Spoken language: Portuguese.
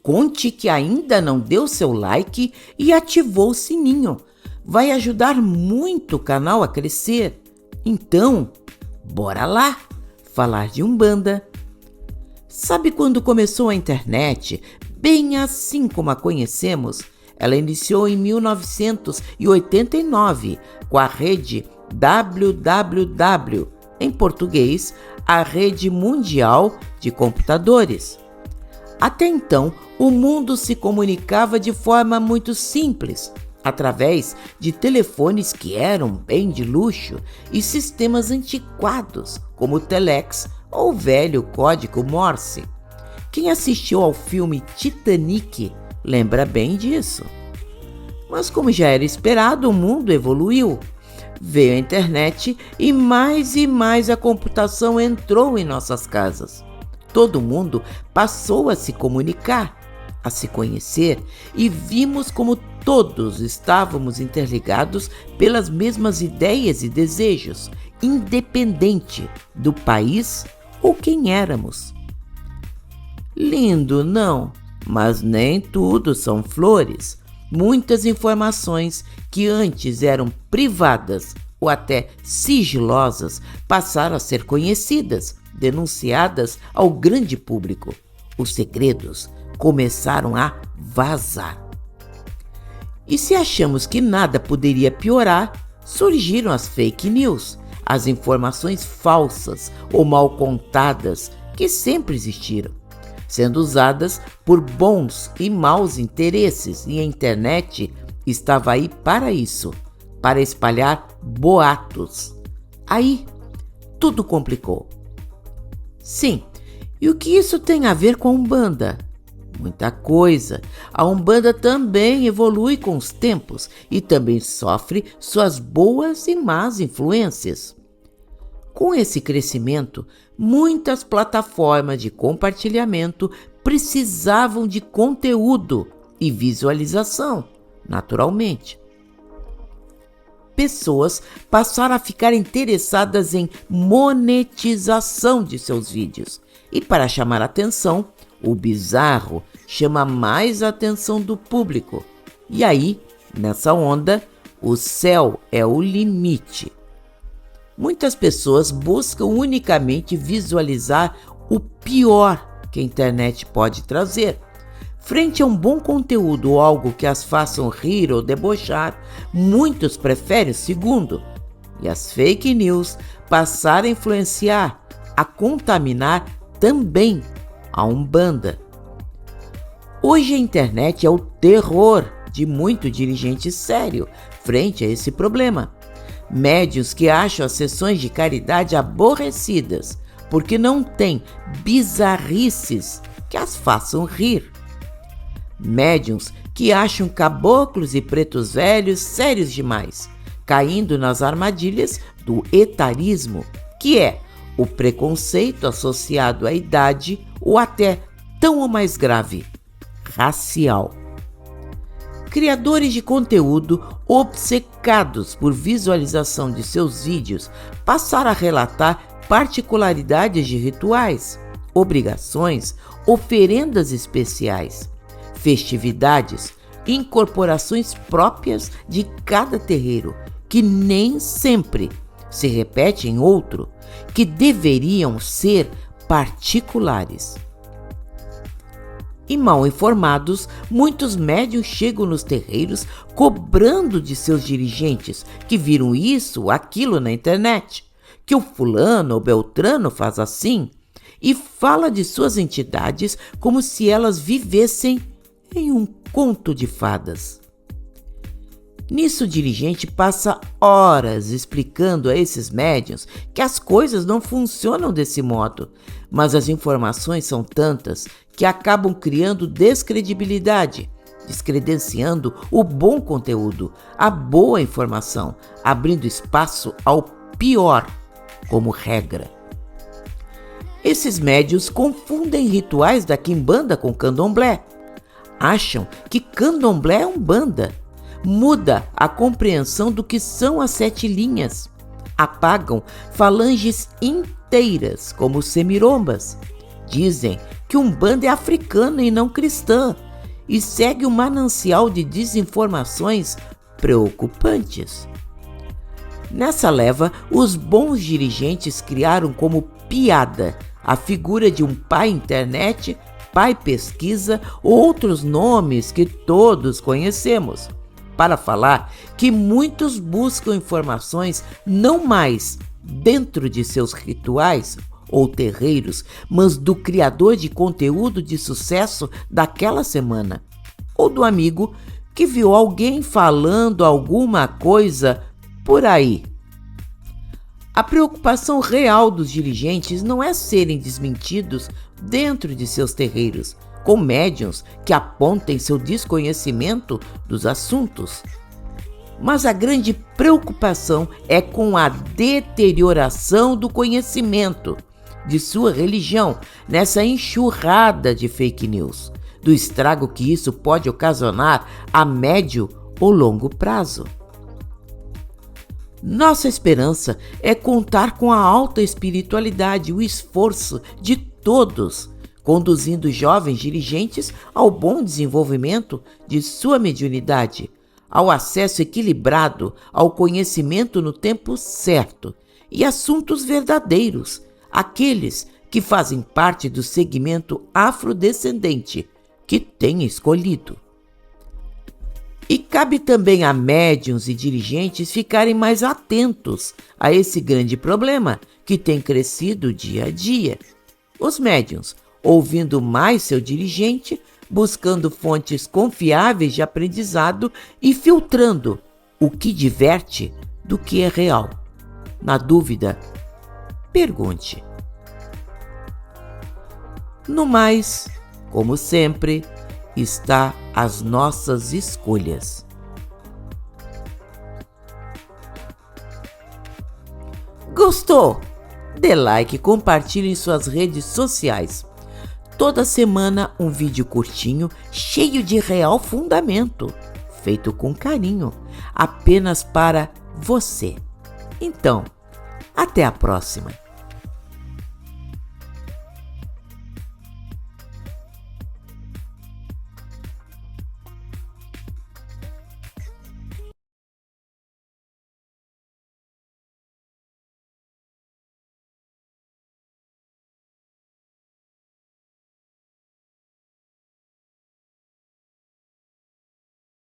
conte que ainda não deu seu like e ativou o sininho. Vai ajudar muito o canal a crescer. Então, bora lá falar de Umbanda. Sabe quando começou a internet? Bem assim como a conhecemos. Ela iniciou em 1989 com a rede www, em português, a Rede Mundial de Computadores. Até então, o mundo se comunicava de forma muito simples, através de telefones que eram bem de luxo e sistemas antiquados, como o telex ou o velho código Morse. Quem assistiu ao filme Titanic lembra bem disso. Mas como já era esperado, o mundo evoluiu. Veio a internet e mais a computação entrou em nossas casas. Todo mundo passou a se comunicar, a se conhecer e vimos como todos estávamos interligados pelas mesmas ideias e desejos, independente do país ou quem éramos. Lindo, não? Mas nem tudo são flores. Muitas informações que antes eram privadas ou até sigilosas passaram a ser conhecidas, denunciadas ao grande público. Os segredos começaram a vazar. E se achamos que nada poderia piorar, surgiram as fake news, as informações falsas ou mal contadas que sempre existiram, sendo usadas por bons e maus interesses, e a internet estava aí para isso, para espalhar boatos. Aí, tudo complicou. Sim, e o que isso tem a ver com a Umbanda? Muita coisa. A Umbanda também evolui com os tempos e também sofre suas boas e más influências. Com esse crescimento, muitas plataformas de compartilhamento precisavam de conteúdo e visualização, naturalmente. Pessoas passaram a ficar interessadas em monetização de seus vídeos. E para chamar a atenção, o bizarro chama mais a atenção do público. E aí, nessa onda, o céu é o limite. Muitas pessoas buscam unicamente visualizar o pior que a internet pode trazer. Frente a um bom conteúdo ou algo que as façam rir ou debochar, muitos preferem o segundo. E as fake news passaram a influenciar, a contaminar também a Umbanda. Hoje a internet é o terror de muito dirigente sério frente a esse problema. Médiuns que acham as sessões de caridade aborrecidas porque não têm bizarrices que as façam rir. Médiuns que acham caboclos e pretos velhos sérios demais, caindo nas armadilhas do etarismo, que é o preconceito associado à idade ou até tão ou mais grave, racial. Criadores de conteúdo obcecados por visualização de seus vídeos passaram a relatar particularidades de rituais, obrigações, oferendas especiais, festividades, incorporações próprias de cada terreiro, que nem sempre se repete em outro, que deveriam ser particulares. E mal informados, muitos médiuns chegam nos terreiros cobrando de seus dirigentes que viram isso ou aquilo na internet, que o fulano ou beltrano faz assim, e fala de suas entidades como se elas vivessem em um conto de fadas. Nisso o dirigente passa horas explicando a esses médiuns que as coisas não funcionam desse modo, mas as informações são tantas que acabam criando descredibilidade, descredenciando o bom conteúdo, a boa informação, abrindo espaço ao pior como regra. Esses médiuns confundem rituais da quimbanda com candomblé. Acham que candomblé é umbanda. Muda a compreensão do que são as 7 linhas. Apagam falanges inteiras como semirombas. Dizem que Umbanda é africana e não cristã e segue um manancial de desinformações preocupantes. Nessa leva, os bons dirigentes criaram como piada a figura de um pai internet, pai pesquisa ou outros nomes que todos conhecemos, para falar que muitos buscam informações não mais dentro de seus rituais ou terreiros, mas do criador de conteúdo de sucesso daquela semana, ou do amigo que viu alguém falando alguma coisa por aí. A preocupação real dos dirigentes não é serem desmentidos dentro de seus terreiros, com médiuns que apontem seu desconhecimento dos assuntos. Mas a grande preocupação é com a deterioração do conhecimento de sua religião nessa enxurrada de fake news, do estrago que isso pode ocasionar a médio ou longo prazo. Nossa esperança é contar com a alta espiritualidade e o esforço de todos, conduzindo jovens dirigentes ao bom desenvolvimento de sua mediunidade, ao acesso equilibrado ao conhecimento no tempo certo e assuntos verdadeiros, aqueles que fazem parte do segmento afrodescendente que tem escolhido. E cabe também a médiuns e dirigentes ficarem mais atentos a esse grande problema que tem crescido dia a dia. Os médiuns, ouvindo mais seu dirigente, buscando fontes confiáveis de aprendizado e filtrando o que diverte do que é real. Na dúvida, pergunte. No mais, como sempre, está as nossas escolhas. Gostou? Dê like e compartilhe em suas redes sociais. Toda semana um vídeo curtinho, cheio de real fundamento, feito com carinho, apenas para você. Então, até a próxima!